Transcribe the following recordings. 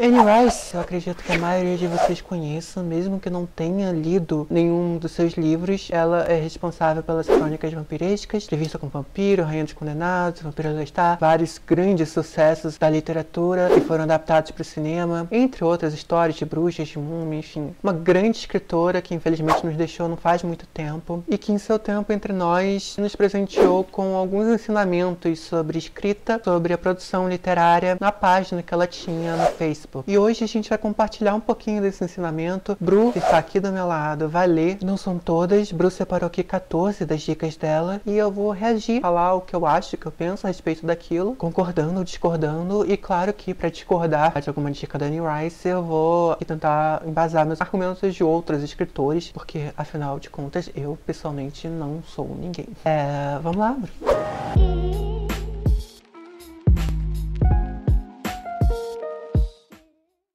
Anne Rice, eu acredito que a maioria de vocês conheçam, mesmo que não tenha lido nenhum dos seus livros. Ela é responsável pelas crônicas vampirescas, Entrevista com o Vampiro, Rainha dos Condenados, Vampiro Lestat, vários grandes sucessos da literatura que foram adaptados para o cinema, entre outras histórias de bruxas, de múmia, enfim. Uma grande escritora que infelizmente nos deixou não faz muito tempo e que em seu tempo entre nós nos presenteou com alguns ensinamentos sobre escrita, sobre a produção literária na página que ela tinha no Facebook. E hoje a gente vai compartilhar um pouquinho desse ensinamento. Bru, que está aqui do meu lado, vai ler. Não são todas. Bru separou aqui 14 das dicas dela. E eu vou reagir, falar o que eu acho, o que eu penso a respeito daquilo, concordando ou discordando. E claro que para discordar de alguma dica da Anne Rice, eu vou tentar embasar meus argumentos de outros escritores, porque afinal de contas, eu pessoalmente não sou ninguém. Vamos lá, Bru.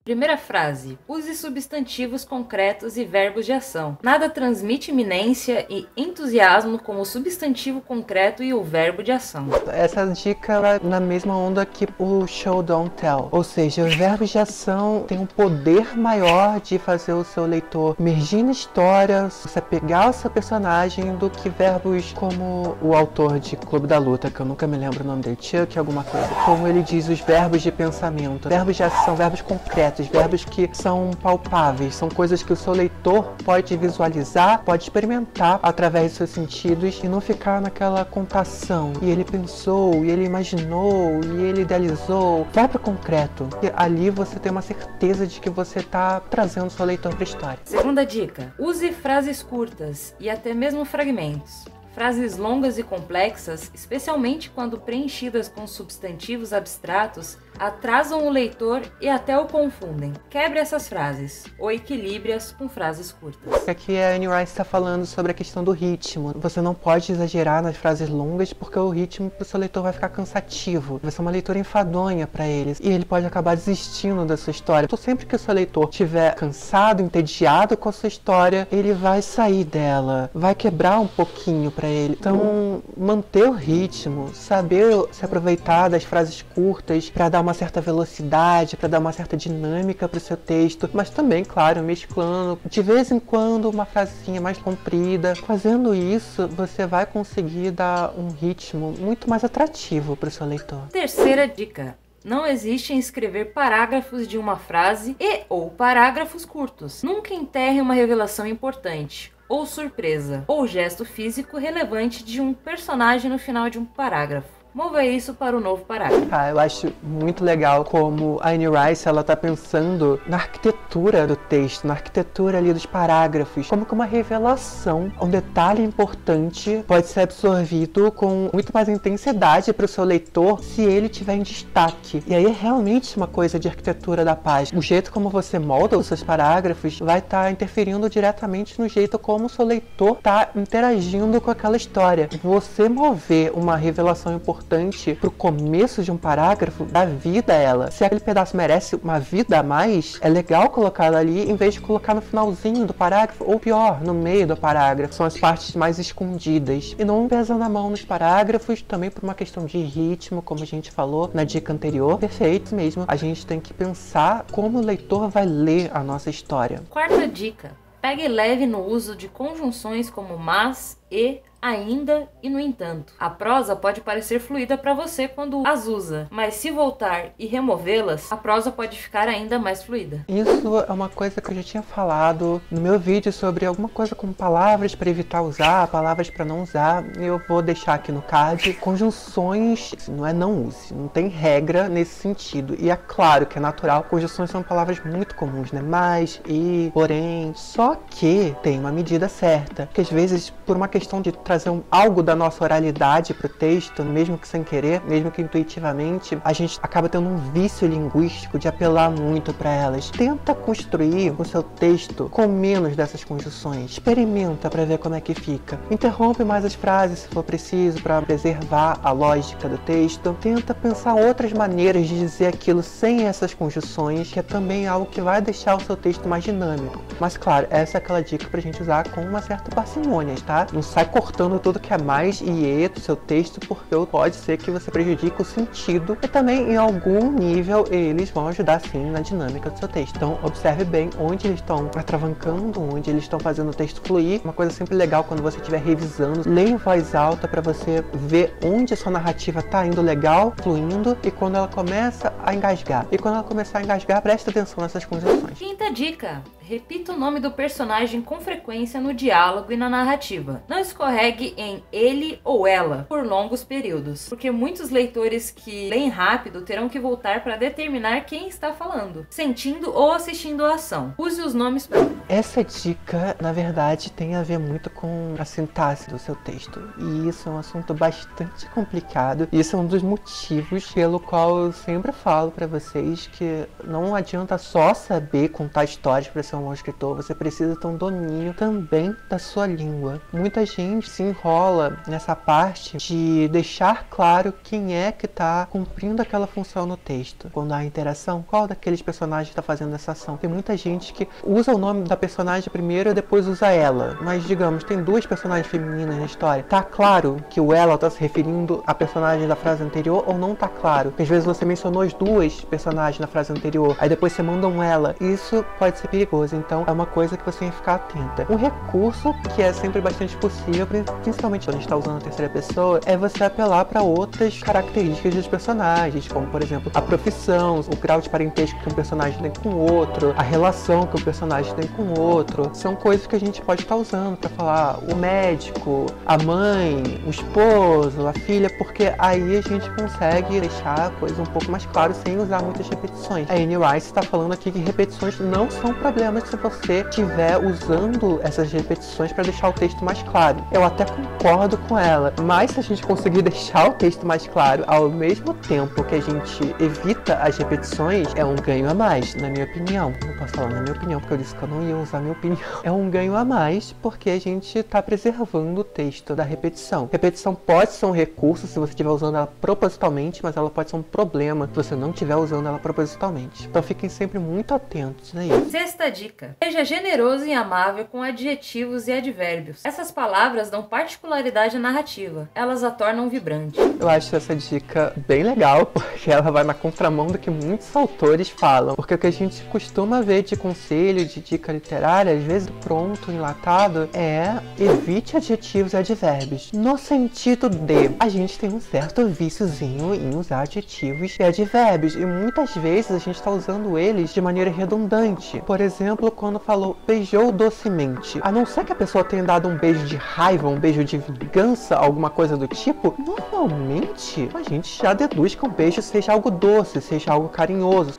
Primeira frase. Use substantivos concretos e verbos de ação. Nada transmite iminência e entusiasmo como o substantivo concreto e o verbo de ação. Essa dica vai na mesma onda que o show don't tell. Ou seja, os verbos de ação têm um poder maior de fazer o seu leitor emergir na história, se apegar ao seu personagem, do que verbos como o autor de Clube da Luta, que eu nunca me lembro o nome dele, Chuck alguma coisa. Como ele diz, os verbos de pensamento. Verbos de ação, verbos concretos. Verbos que são palpáveis, são coisas que o seu leitor pode visualizar, pode experimentar através dos seus sentidos e não ficar naquela contação. E ele pensou, e ele imaginou, e ele idealizou. Vai para o concreto. E ali você tem uma certeza de que você está trazendo o seu leitor para a história. Segunda dica. Use frases curtas e até mesmo fragmentos. Frases longas e complexas, especialmente quando preenchidas com substantivos abstratos, atrasam o leitor e até o confundem. Quebre essas frases, ou equilibre-as com frases curtas. Aqui a Anne Rice está falando sobre a questão do ritmo. Você não pode exagerar nas frases longas, porque o ritmo para o seu leitor vai ficar cansativo. Vai ser uma leitura enfadonha para eles, e ele pode acabar desistindo da sua história. Então, sempre que o seu leitor estiver cansado, entediado com a sua história, ele vai sair dela, vai quebrar um pouquinho para ele. Então, manter o ritmo, saber se aproveitar das frases curtas para dar uma certa velocidade, para dar uma certa dinâmica para o seu texto, mas também, claro, mesclando de vez em quando uma frasezinha mais comprida. Fazendo isso, você vai conseguir dar um ritmo muito mais atrativo para o seu leitor. Terceira dica. Não existe em escrever parágrafos de uma frase ou parágrafos curtos. Nunca enterre uma revelação importante, ou surpresa, ou gesto físico relevante de um personagem no final de um parágrafo. Mova isso para o novo parágrafo. Eu acho muito legal como a Anne Rice, ela tá pensando na arquitetura do texto, na arquitetura ali dos parágrafos, como que uma revelação, um detalhe importante pode ser absorvido com muito mais intensidade para o seu leitor se ele tiver em destaque. E aí é realmente uma coisa de arquitetura da página. O jeito como você molda os seus parágrafos vai estar interferindo diretamente no jeito como o seu leitor está interagindo com aquela história. Você mover uma revelação importante para o começo de um parágrafo, dá vida a ela. Se aquele pedaço merece uma vida a mais, é legal colocá-lo ali em vez de colocar no finalzinho do parágrafo, ou pior, no meio do parágrafo. São as partes mais escondidas. E não pesando a mão nos parágrafos, também por uma questão de ritmo, como a gente falou na dica anterior. Perfeito mesmo. A gente tem que pensar como o leitor vai ler a nossa história. Quarta dica. Pegue leve no uso de conjunções como mas, e, ainda e no entanto. A prosa pode parecer fluida para você quando as usa, mas se voltar e removê-las, a prosa pode ficar ainda mais fluida. Isso é uma coisa que eu já tinha falado no meu vídeo sobre alguma coisa com palavras para evitar usar, palavras para não usar. Eu vou deixar aqui no card. Conjunções, não é não use, não tem regra nesse sentido. E é claro que é natural, conjunções são palavras muito comuns, né? Mas, e, porém, só que tem uma medida certa, que às vezes, por uma questão de trazer algo da nossa oralidade para o texto, mesmo que sem querer, mesmo que intuitivamente, a gente acaba tendo um vício linguístico de apelar muito para elas. Tenta construir o seu texto com menos dessas conjunções. Experimenta para ver como é que fica. Interrompe mais as frases se for preciso para preservar a lógica do texto. Tenta pensar outras maneiras de dizer aquilo sem essas conjunções, que é também algo que vai deixar o seu texto mais dinâmico. Mas claro, essa é aquela dica pra gente usar com uma certa parcimônia, tá? Não sai cortando cortando tudo que é mais e do seu texto, porque pode ser que você prejudique o sentido e também em algum nível eles vão ajudar sim na dinâmica do seu texto. Então observe bem onde eles estão atravancando, onde eles estão fazendo o texto fluir. Uma coisa sempre legal quando você estiver revisando, leia em voz alta para você ver onde a sua narrativa está indo legal, fluindo, e quando ela começa a engasgar. E quando ela começar a engasgar, preste atenção nessas conjunções. Quinta dica: repita o nome do personagem com frequência no diálogo e na narrativa. Não escorregue em ele ou ela por longos períodos, porque muitos leitores que leem rápido terão que voltar para determinar quem está falando, sentindo ou assistindo a ação. Use os nomes próprios. Essa dica, na verdade, tem a ver muito com a sintaxe do seu texto. E isso é um assunto bastante complicado. Isso é um dos motivos pelo qual eu sempre falo para vocês que não adianta só saber contar histórias para ser um bom escritor. Você precisa ter um domínio também da sua língua. Muita gente se enrola nessa parte de deixar claro quem é que está cumprindo aquela função no texto. Quando há interação, qual daqueles personagens está fazendo essa ação? Tem muita gente que usa o nome da personagem primeiro e depois usa ela. Mas, digamos, tem duas personagens femininas na história. Tá claro que o ela está se referindo à personagem da frase anterior ou não tá claro? Porque às vezes você mencionou as duas personagens na frase anterior, aí depois você manda um ela. Isso pode ser perigoso, então é uma coisa que você tem que ficar atenta. Um recurso que é sempre bastante possível, principalmente quando a gente está usando a terceira pessoa, é você apelar para outras características dos personagens, como por exemplo a profissão, o grau de parentesco que um personagem tem com o outro, a relação que um personagem tem com o outro. São coisas que a gente pode estar usando para falar o médico, a mãe, o esposo, a filha, porque aí a gente consegue deixar a coisa um pouco mais clara sem usar muitas repetições. A Anne Rice está falando aqui que repetições não são problemas se você estiver usando essas repetições para deixar o texto mais claro. Eu até concordo com ela, mas se a gente conseguir deixar o texto mais claro ao mesmo tempo que a gente evita as repetições, é um ganho a mais, na minha opinião. Não posso falar na minha opinião, porque eu disse que eu não ia usar a minha opinião. É um ganho a mais porque a gente está preservando o texto da repetição. Repetição pode ser um recurso se você estiver usando ela propositalmente, mas ela pode ser um problema se você não estiver usando ela propositalmente. Então fiquem sempre muito atentos a isso. Sexta dica: seja generoso e amável com adjetivos e advérbios. Essas palavras dão particularidade à narrativa. Elas a tornam vibrante. Eu acho essa dica bem legal, porque ela vai na contramão do que muitos autores falam. Porque o que a gente costuma ver de conselho, de dica literária, às vezes pronto, enlatado, é evite adjetivos e advérbios. No sentido de, a gente tem um certo viciozinho em usar adjetivos e advérbios, e muitas vezes a gente está usando eles de maneira redundante. Por exemplo, quando falou beijou docemente. A não ser que a pessoa tenha dado um beijo de raiva, um beijo de vingança, alguma coisa do tipo, normalmente a gente já deduz que um beijo seja algo doce, seja algo carinhoso.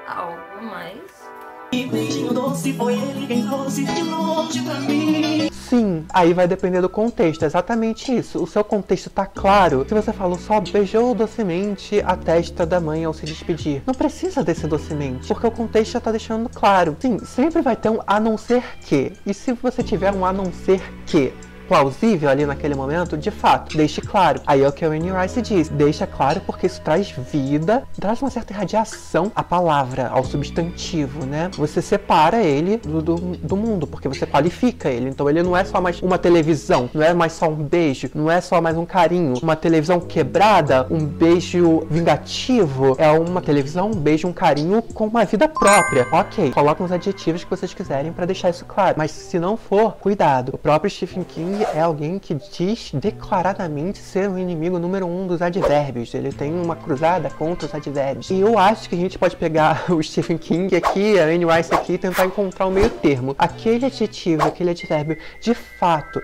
Algo mais. E beijinho doce foi ele quem trouxe de longe pra mim. Sim, aí vai depender do contexto, é exatamente isso. O seu contexto tá claro. Se você falou só beijou docemente a testa da mãe ao se despedir, não precisa desse docemente, porque o contexto já tá deixando claro. Sim, sempre vai ter um a não ser que. E se você tiver um a não ser que plausível ali naquele momento, de fato, deixe claro. Aí é o que a Anne Rice diz, deixa claro porque isso traz vida, traz uma certa irradiação à palavra, ao substantivo, né? Você separa ele do mundo, porque você qualifica ele. Então ele não é só mais uma televisão, não é mais só um beijo, não é só mais um carinho, uma televisão quebrada, um beijo vingativo, é uma televisão, um beijo, um carinho com uma vida própria. Ok, coloquem os adjetivos que vocês quiserem para deixar isso claro, mas se não for, cuidado. O próprio Stephen King é alguém que diz declaradamente ser o inimigo número 1 dos advérbios. Ele tem uma cruzada contra os advérbios. E eu acho que a gente pode pegar o Stephen King aqui, a Anne Rice aqui, e tentar encontrar um meio termo. Aquele adjetivo, aquele advérbio, de fato,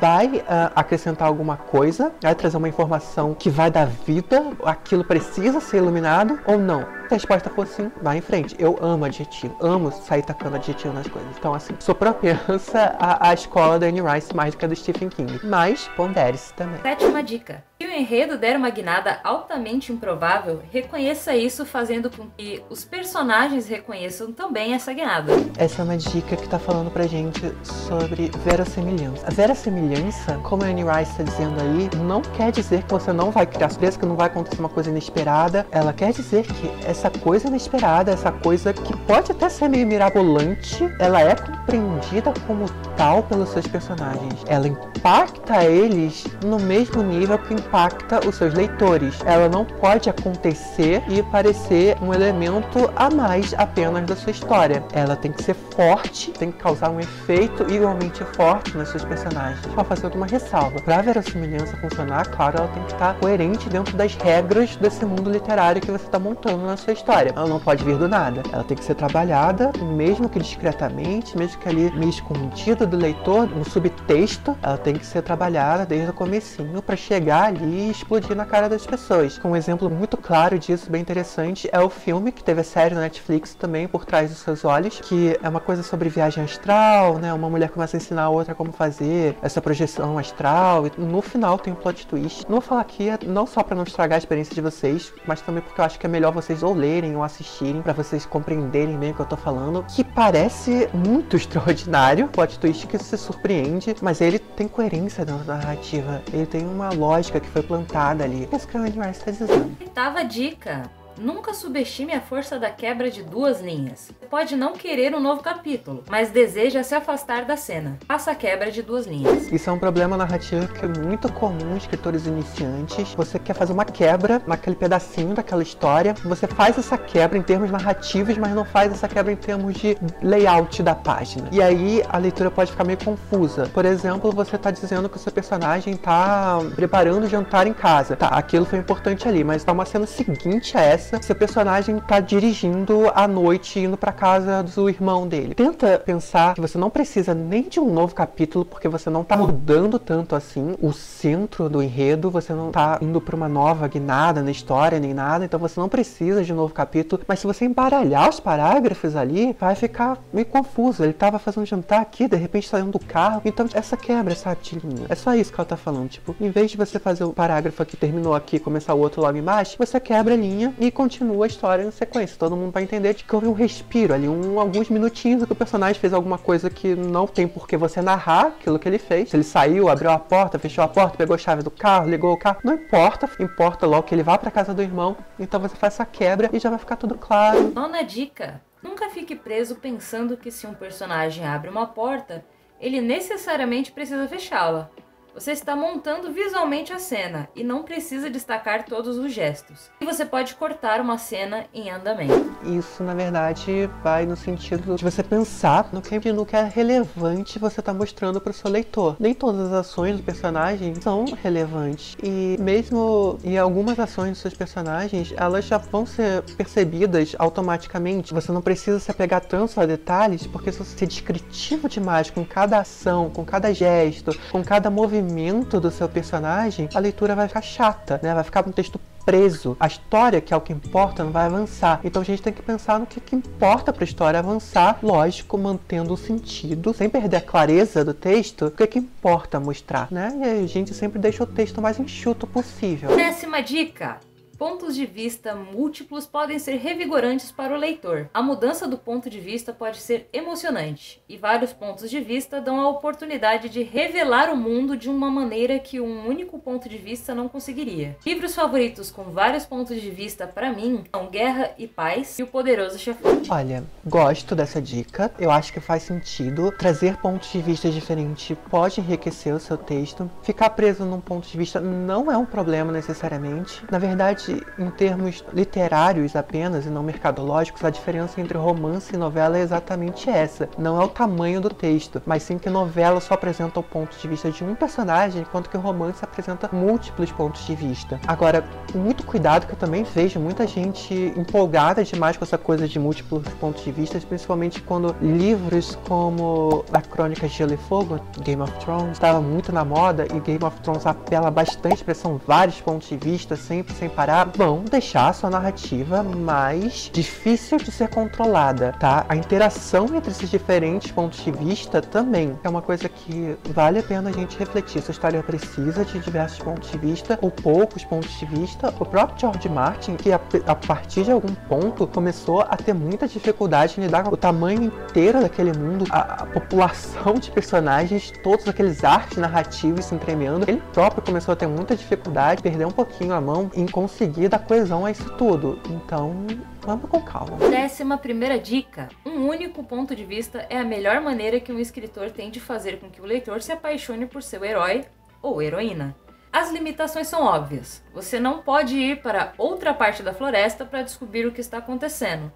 vai acrescentar alguma coisa, vai trazer uma informação que vai dar vida, aquilo precisa ser iluminado ou não? Se a resposta for sim, vai em frente. Eu amo adjetivo, amo sair tacando adjetivo nas coisas. Então, assim, sou propensa à escola da Anne Rice mais do que a do Stephen King. Mas, pondere-se também. Sétima dica: se o enredo der uma guinada altamente improvável, reconheça isso fazendo com que os personagens reconheçam também essa guinada. Essa é uma dica que tá falando pra gente sobre verossimilhança. A verossimilhança, como a Anne Rice tá dizendo aí, não quer dizer que você não vai criar surpresa, que não vai acontecer uma coisa inesperada. Ela quer dizer que essa coisa inesperada, essa coisa que pode até ser meio mirabolante, ela é compreendida como sentimental pelos seus personagens. Ela impacta eles no mesmo nível que impacta os seus leitores. Ela não pode acontecer e parecer um elemento a mais apenas da sua história. Ela tem que ser forte, tem que causar um efeito igualmente forte nos seus personagens. Só fazendo uma ressalva. Para a verossimilhança funcionar, claro, ela tem que estar coerente dentro das regras desse mundo literário que você está montando na sua história. Ela não pode vir do nada. Ela tem que ser trabalhada, mesmo que discretamente, mesmo que ali meio escondido do leitor, no subtexto, ela tem que ser trabalhada desde o comecinho para chegar ali e explodir na cara das pessoas. Um exemplo muito claro disso, bem interessante, é o filme, que teve a série na Netflix também, Por Trás dos Seus Olhos, que é uma coisa sobre viagem astral, né? Uma mulher começa a ensinar a outra como fazer essa projeção astral, e no final tem um plot twist. Não vou falar aqui, não só para não estragar a experiência de vocês, mas também porque eu acho que é melhor vocês ou lerem ou assistirem, para vocês compreenderem bem o que eu tô falando, que parece muito extraordinário, plot twist que se surpreende, mas ele tem coerência dentro da narrativa, ele tem uma lógica que foi plantada ali. É isso que a Anne Rice está dizendo. Oitava dica. Nunca subestime a força da quebra de duas linhas. Você pode não querer um novo capítulo, mas deseja se afastar da cena. Faça a quebra de duas linhas. Isso é um problema narrativo que é muito comum em escritores iniciantes. Você quer fazer uma quebra naquele pedacinho daquela história, você faz essa quebra em termos narrativos, mas não faz essa quebra em termos de layout da página. E aí a leitura pode ficar meio confusa. Por exemplo, você está dizendo que o seu personagem está preparando o jantar em casa. Tá, aquilo foi importante ali, mas tá uma cena seguinte a essa, seu personagem tá dirigindo à noite, indo pra casa do irmão dele. Tenta pensar que você não precisa nem de um novo capítulo, porque você não tá mudando tanto assim o centro do enredo, você não tá indo pra uma nova guinada na história, nem nada, então você não precisa de um novo capítulo, mas se você embaralhar os parágrafos ali, vai ficar meio confuso. Ele tava fazendo jantar aqui, de repente saindo do carro, então essa quebra, essa linha. É só isso que ela tá falando, tipo, em vez de você fazer o parágrafo aqui, terminou aqui e começar o outro logo embaixo, você quebra a linha e continua a história em sequência. Todo mundo vai entender de que houve um respiro ali, alguns minutinhos que o personagem fez alguma coisa que não tem por que você narrar aquilo que ele fez. Se ele saiu, abriu a porta, fechou a porta, pegou a chave do carro, ligou o carro, não importa. Importa logo que ele vá pra casa do irmão. Então você faz essa quebra e já vai ficar tudo claro. Nona dica. Nunca fique preso pensando que se um personagem abre uma porta, ele necessariamente precisa fechá-la. Você está montando visualmente a cena e não precisa destacar todos os gestos. E você pode cortar uma cena em andamento. Isso, na verdade, vai no sentido de você pensar no que é relevante você está mostrando para o seu leitor. Nem todas as ações do personagem são relevantes. E mesmo em algumas ações dos seus personagens, elas já vão ser percebidas automaticamente. Você não precisa se apegar tanto a detalhes, porque se você ser descritivo demais com cada ação, com cada gesto, com cada movimento do seu personagem, a leitura vai ficar chata, né? Vai ficar um texto preso. A história, que é o que importa, não vai avançar. Então a gente tem que pensar no que importa para a história avançar, lógico, mantendo o sentido, sem perder a clareza do texto, o que importa mostrar, né? E aí a gente sempre deixa o texto mais enxuto possível. 10ª dica. Pontos de vista múltiplos podem ser revigorantes para o leitor. A mudança do ponto de vista pode ser emocionante, e vários pontos de vista dão a oportunidade de revelar o mundo de uma maneira que um único ponto de vista não conseguiria. Livros favoritos com vários pontos de vista para mim são Guerra e Paz e O Poderoso Chefão. Olha, gosto dessa dica, eu acho que faz sentido. Trazer pontos de vista diferentes pode enriquecer o seu texto. Ficar preso num ponto de vista não é um problema necessariamente. Na verdade, em termos literários apenas e não mercadológicos, a diferença entre romance e novela é exatamente essa. Não é o tamanho do texto, mas sim que novela só apresenta o ponto de vista de um personagem, enquanto que o romance apresenta múltiplos pontos de vista. Agora, muito cuidado, que eu também vejo muita gente empolgada demais com essa coisa de múltiplos pontos de vista, principalmente quando livros como A Crônica de Gelo e Fogo, Game of Thrones, estava muito na moda, e Game of Thrones apela bastante para são vários pontos de vista, sempre sem parar, vão deixar a sua narrativa mais difícil de ser controlada, tá? A interação entre esses diferentes pontos de vista também é uma coisa que vale a pena a gente refletir. Essa história precisa de diversos pontos de vista ou poucos pontos de vista. O próprio George Martin, que a partir de algum ponto começou a ter muita dificuldade em lidar com o tamanho inteiro daquele mundo, a população de personagens, todos aqueles arcos narrativos se entremeando, ele próprio começou a ter muita dificuldade, perder um pouquinho a mão em conseguir dar coesão a isso tudo. Então, vamos com calma. 11ª dica. Um único ponto de vista é a melhor maneira que um escritor tem de fazer com que o leitor se apaixone por seu herói ou heroína. As limitações são óbvias. Você não pode ir para outra parte da floresta para descobrir o que está acontecendo.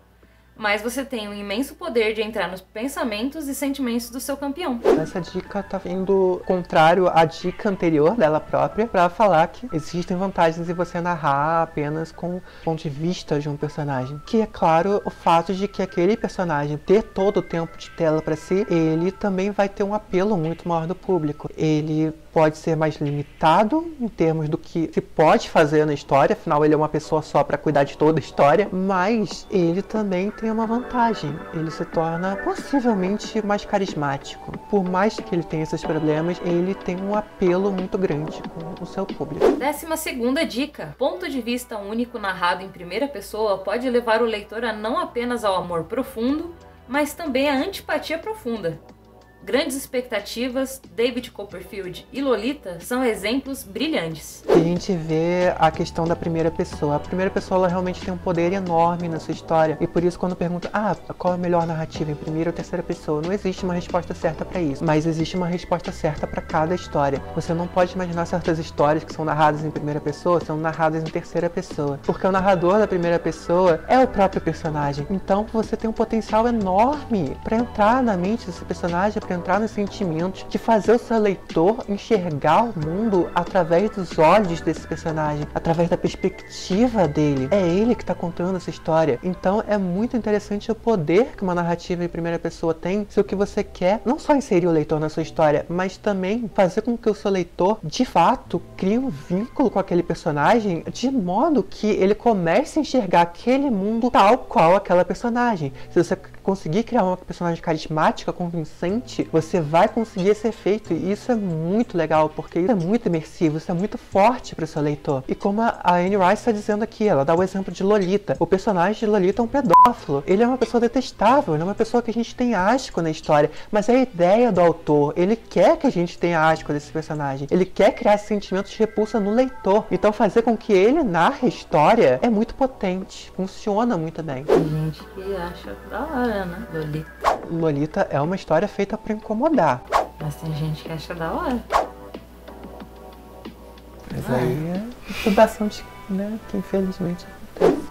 Mas você tem um imenso poder de entrar nos pensamentos e sentimentos do seu campeão. Essa dica tá indo contrário à dica anterior dela própria, para falar que existem vantagens em você narrar apenas com o ponto de vista de um personagem. Que é claro o fato de que aquele personagem ter todo o tempo de tela para si, ele também vai ter um apelo muito maior do público. Ele pode ser mais limitado em termos do que se pode fazer na história, afinal ele é uma pessoa só para cuidar de toda a história, mas ele também tem uma vantagem, ele se torna possivelmente mais carismático. Por mais que ele tenha esses problemas, ele tem um apelo muito grande com o seu público. 12ª dica. Ponto de vista único narrado em primeira pessoa pode levar o leitor a não apenas ao amor profundo, mas também à antipatia profunda. Grandes Expectativas, David Copperfield e Lolita são exemplos brilhantes. E a gente vê a questão da primeira pessoa. A primeira pessoa ela realmente tem um poder enorme na sua história. E por isso quando pergunta, qual é a melhor narrativa, em primeira ou terceira pessoa? Não existe uma resposta certa para isso. Mas existe uma resposta certa para cada história. Você não pode imaginar certas histórias que são narradas em primeira pessoa, são narradas em terceira pessoa. Porque o narrador da primeira pessoa é o próprio personagem. Então você tem um potencial enorme para entrar na mente desse personagem, para entrar nos sentimentos, de fazer o seu leitor enxergar o mundo através dos olhos desse personagem, através da perspectiva dele. É ele que está contando essa história. Então é muito interessante o poder que uma narrativa em primeira pessoa tem, se o que você quer não só inserir o leitor na sua história, mas também fazer com que o seu leitor de fato crie um vínculo com aquele personagem, de modo que ele comece a enxergar aquele mundo tal qual aquela personagem. Se você conseguir criar uma personagem carismática, convincente, você vai conseguir esse efeito. E isso é muito legal, porque isso é muito imersivo, isso é muito forte para o seu leitor. E como a Anne Rice está dizendo aqui, ela dá o exemplo de Lolita. O personagem de Lolita é um pedófilo. Ele é uma pessoa detestável, ele é uma pessoa que a gente tem asco na história. Mas é a ideia do autor. Ele quer que a gente tenha asco desse personagem. Ele quer criar sentimentos de repulsa no leitor. Então fazer com que ele narre a história é muito potente. Funciona muito bem. Tem gente que acha da hora, né? Lolita é uma história feita para incomodar. Mas tem gente que acha da hora. Mas aí é estudação de, né, que infelizmente acontece.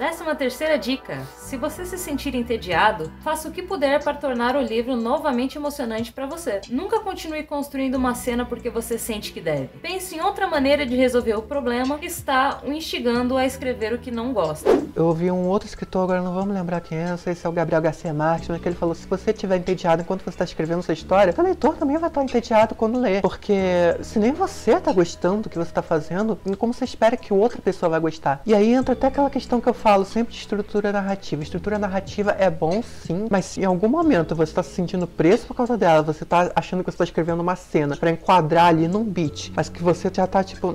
13ª dica. Se você se sentir entediado, faça o que puder para tornar o livro novamente emocionante para você. Nunca continue construindo uma cena porque você sente que deve. Pense em outra maneira de resolver o problema que está o instigando a escrever o que não gosta. Eu ouvi um outro escritor, agora não vamos lembrar quem é, não sei se é o Gabriel Garcia Marques, mas que ele falou, se você estiver entediado enquanto você está escrevendo sua história, o leitor também vai estar entediado quando lê. Porque se nem você está gostando do que você está fazendo, como você espera que outra pessoa vai gostar? E aí entra até aquela questão que eu falo sempre de estrutura narrativa. Estrutura narrativa é bom sim, mas se em algum momento você está se sentindo preso por causa dela, você está achando que você está escrevendo uma cena para enquadrar ali num beat, mas que você já está tipo,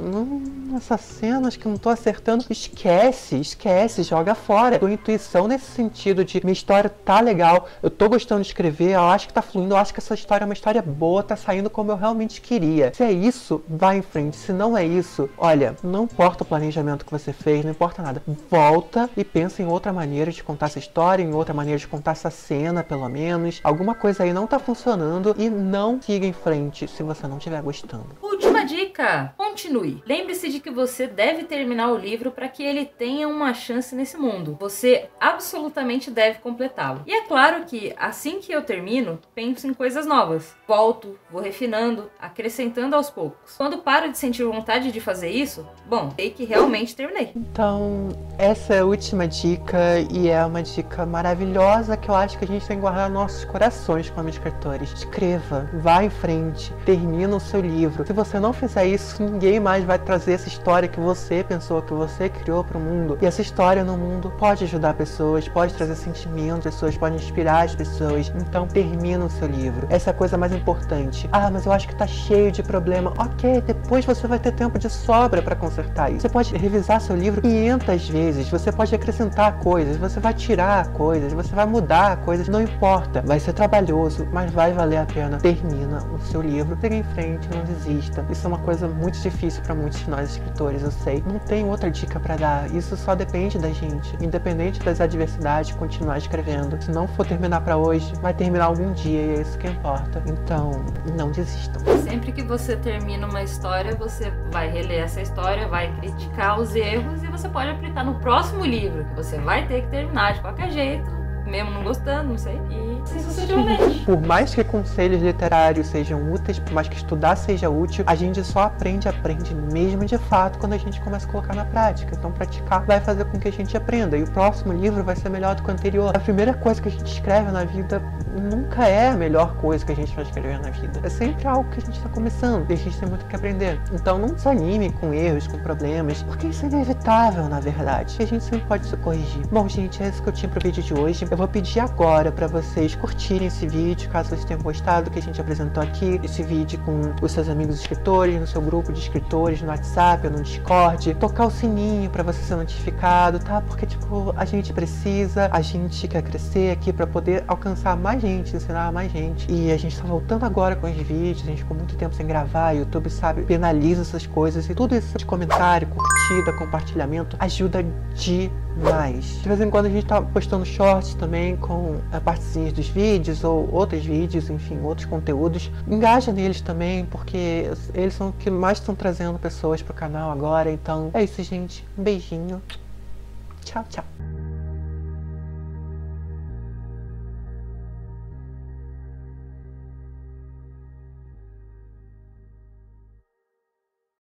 essa cena acho que não tô acertando, esquece, joga fora. Tua intuição nesse sentido de minha história tá legal, eu tô gostando de escrever, eu acho que tá fluindo, eu acho que essa história é uma história boa, tá saindo como eu realmente queria. Se é isso, vai em frente. Se não é isso, olha, não importa o planejamento que você fez, não importa nada. Volta e pensa em outra maneira de contar essa história, em outra maneira de contar essa cena, pelo menos. Alguma coisa aí não tá funcionando e não siga em frente se você não estiver gostando. Última dica! Continue. Lembre-se de que você deve terminar o livro para que ele tenha uma chance nesse mundo. Você absolutamente deve completá-lo. E é claro que, assim que eu termino, penso em coisas novas. Volto, vou refinando, acrescentando aos poucos. Quando paro de sentir vontade de fazer isso, bom, sei que realmente terminei. Então, essa é a última dica e é uma dica maravilhosa que eu acho que a gente tem que guardar nos nossos corações como escritores. Escreva, vá em frente, termina o seu livro. Se você não fizer isso, ninguém mais vai trazer essa história que você pensou, que você criou para o mundo. E essa história no mundo pode ajudar pessoas, pode trazer sentimentos, pessoas podem inspirar as pessoas. Então termina o seu livro. Essa é a coisa mais importante. Mas eu acho que tá cheio de problema. Ok, depois você vai ter tempo de sobra para consertar isso. Você pode revisar seu livro 500 vezes, você pode acrescentar coisas, você vai tirar coisas, você vai mudar coisas, não importa. Vai ser trabalhoso, mas vai valer a pena. Termina o seu livro, siga em frente, não desista. Isso é uma coisa muito difícil difícil para muitos de nós escritores, eu sei. Não tem outra dica para dar. Isso só depende da gente. Independente das adversidades, continuar escrevendo. Se não for terminar para hoje, vai terminar algum dia e é isso que importa. Então, não desistam. Sempre que você termina uma história, você vai reler essa história, vai criticar os erros e você pode aplicar no próximo livro, que você vai ter que terminar de qualquer jeito, mesmo não gostando, não sei, e assim sucessivamente. Por mais que conselhos literários sejam úteis, por mais que estudar seja útil, a gente só aprende mesmo de fato quando a gente começa a colocar na prática. Então praticar vai fazer com que a gente aprenda, e o próximo livro vai ser melhor do que o anterior. A primeira coisa que a gente escreve na vida nunca é a melhor coisa que a gente vai escrever na vida. É sempre algo que a gente está começando e a gente tem muito que aprender. Então não desanime com erros, com problemas, porque isso é inevitável, na verdade. E a gente sempre pode se corrigir. Bom, gente, é isso que eu tinha pro vídeo de hoje. Eu vou pedir agora para vocês curtirem esse vídeo, caso vocês tenham gostado do que a gente apresentou aqui. Esse vídeo com os seus amigos escritores, no seu grupo de escritores, no WhatsApp ou no Discord. Tocar o sininho para você ser notificado, tá? Porque, tipo, a gente precisa, a gente quer crescer aqui para poder alcançar mais gente, ensinar mais gente. E a gente tá voltando agora com os vídeos, a gente ficou muito tempo sem gravar, o YouTube, sabe, penaliza essas coisas. E tudo isso de comentário, curtida, compartilhamento, ajuda demais. De vez em quando a gente tá postando shorts também com partezinhas dos vídeos ou outros vídeos, enfim, outros conteúdos. Engaja neles também, porque eles são o que mais estão trazendo pessoas pro canal agora. Então é isso, gente. Um beijinho. Tchau, tchau.